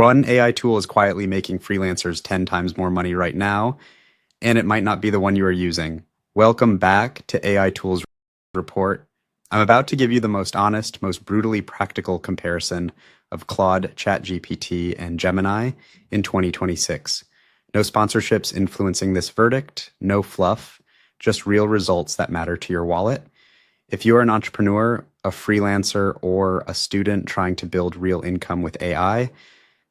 One AI tool is quietly making freelancers 10 times more money right now, and it might not be the one you are using. Welcome back to AI Tools Report. I'm about to give you the most honest, most brutally practical comparison of Claude, ChatGPT, and Gemini in 2026. No sponsorships influencing this verdict, no fluff, just real results that matter to your wallet. If you are an entrepreneur, a freelancer, or a student trying to build real income with AI,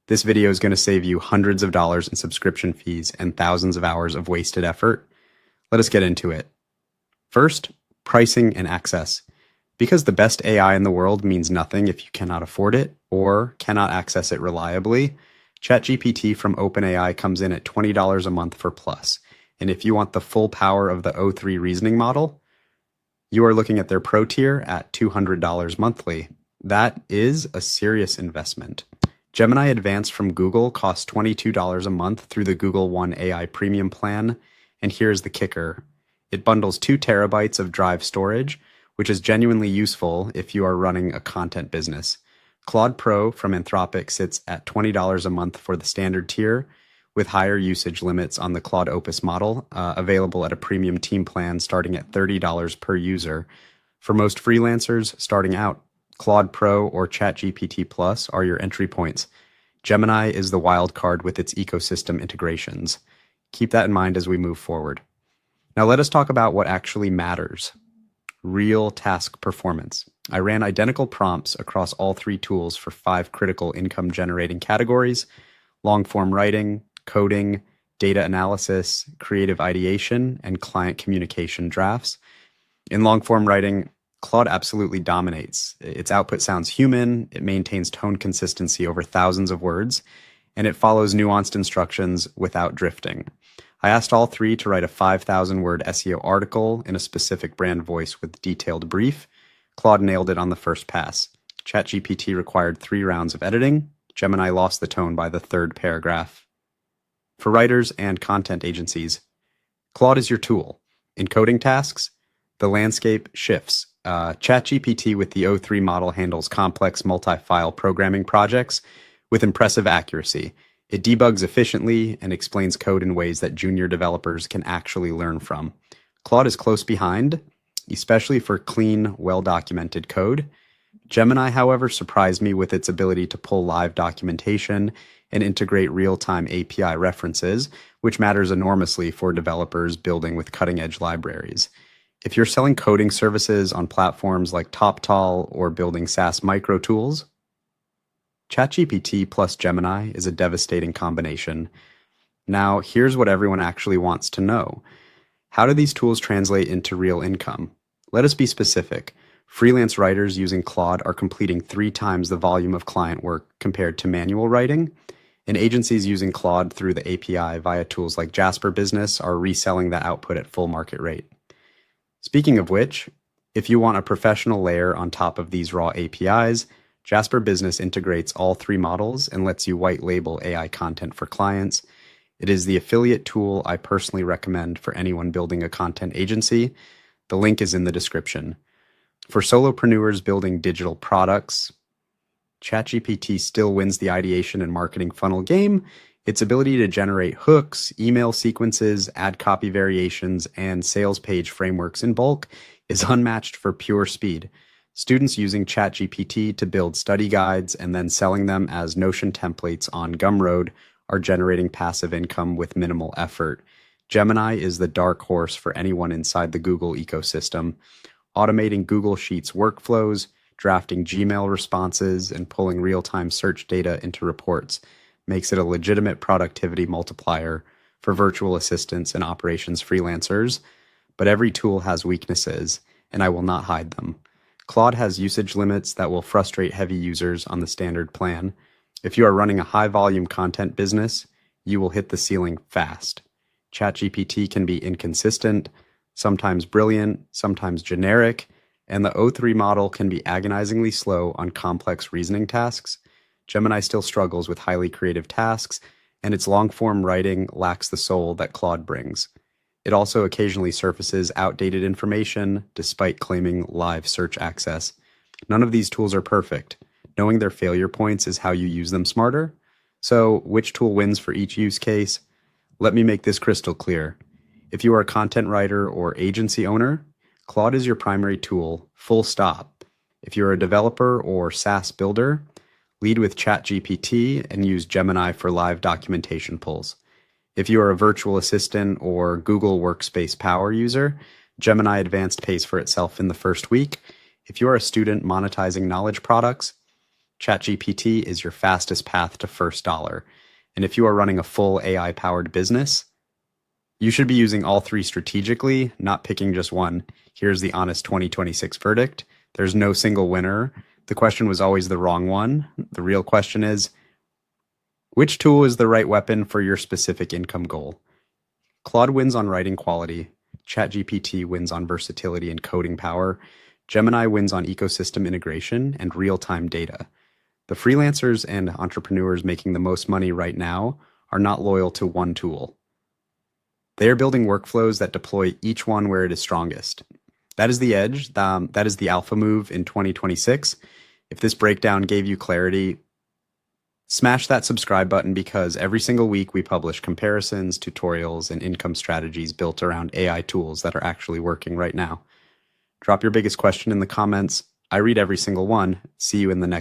this video is going to save you hundreds of dollars in subscription fees and thousands of hours of wasted effort. Let us get into it. First, pricing and access. Because the best AI in the world means nothing if you cannot afford it or cannot access it reliably, ChatGPT from OpenAI comes in at $20 a month for Plus. And if you want the full power of the O3 reasoning model, you are looking at their Pro tier at $200 monthly. That is a serious investment. Gemini Advanced from Google costs $22 a month through the Google One AI Premium plan, and here's the kicker. It bundles 2 terabytes of drive storage, which is genuinely useful if you are running a content business. Claude Pro from Anthropic sits at $20 a month for the standard tier, with higher usage limits on the Claude Opus model, available at a premium team plan starting at $30 per user. For most freelancers starting out, Claude Pro or ChatGPT Plus are your entry points. Gemini is the wild card with its ecosystem integrations. Keep that in mind as we move forward. Now let us talk about what actually matters. Real task performance. I ran identical prompts across all 3 tools for 5 critical income generating categories: long-form writing, coding, data analysis, creative ideation, and client communication drafts. In long-form writing, Claude absolutely dominates. Its output sounds human, it maintains tone consistency over thousands of words, and it follows nuanced instructions without drifting. I asked all 3 to write a 5,000-word SEO article in a specific brand voice with detailed brief. Claude nailed it on the first pass. ChatGPT required 3 rounds of editing. Gemini lost the tone by the 3rd paragraph. For writers and content agencies, Claude is your tool. In coding tasks, the landscape shifts. ChatGPT with the O3 model handles complex multi-file programming projects with impressive accuracy. It debugs efficiently and explains code in ways that junior developers can actually learn from. Claude is close behind, especially for clean, well-documented code. Gemini, however, surprised me with its ability to pull live documentation and integrate real-time API references, which matters enormously for developers building with cutting-edge libraries. If you're selling coding services on platforms like TopTal or building SaaS micro tools, ChatGPT plus Gemini is a devastating combination. Now, here's what everyone actually wants to know. How do these tools translate into real income? Let us be specific. Freelance writers using Claude are completing 3 times the volume of client work compared to manual writing, and agencies using Claude through the API via tools like Jasper Business are reselling the output at full market rate. Speaking of which, if you want a professional layer on top of these raw APIs, Jasper Business integrates all 3 models and lets you white label AI content for clients. It is the affiliate tool I personally recommend for anyone building a content agency. The link is in the description. For solopreneurs building digital products, ChatGPT still wins the ideation and marketing funnel game. Its ability to generate hooks, email sequences, ad copy variations, and sales page frameworks in bulk is unmatched for pure speed. Students using ChatGPT to build study guides and then selling them as Notion templates on Gumroad are generating passive income with minimal effort. Gemini is the dark horse for anyone inside the Google ecosystem. Automating Google Sheets workflows, drafting Gmail responses, and pulling real-time search data into reports makes it a legitimate productivity multiplier for virtual assistants and operations freelancers, but every tool has weaknesses, and I will not hide them. Claude has usage limits that will frustrate heavy users on the standard plan. If you are running a high-volume content business, you will hit the ceiling fast. ChatGPT can be inconsistent, sometimes brilliant, sometimes generic, and the O3 model can be agonizingly slow on complex reasoning tasks. Gemini still struggles with highly creative tasks, and its long-form writing lacks the soul that Claude brings. It also occasionally surfaces outdated information, despite claiming live search access. None of these tools are perfect. Knowing their failure points is how you use them smarter. So, which tool wins for each use case? Let me make this crystal clear. If you are a content writer or agency owner, Claude is your primary tool, full stop. If you're a developer or SaaS builder, lead with ChatGPT and use Gemini for live documentation pulls. If you are a virtual assistant or Google Workspace Power user, Gemini Advanced pays for itself in the first week. If you are a student monetizing knowledge products, ChatGPT is your fastest path to first dollar. And if you are running a full AI-powered business, you should be using all three strategically, not picking just one. Here's the honest 2026 verdict. There's no single winner. The question was always the wrong one. The real question is, which tool is the right weapon for your specific income goal? Claude wins on writing quality. ChatGPT wins on versatility and coding power. Gemini wins on ecosystem integration and real-time data. The freelancers and entrepreneurs making the most money right now are not loyal to one tool. They are building workflows that deploy each one where it is strongest. That is the edge. That is the alpha move in 2026. If this breakdown gave you clarity, smash that subscribe button because every single week we publish comparisons, tutorials, and income strategies built around AI tools that are actually working right now. Drop your biggest question in the comments. I read every single one. See you in the next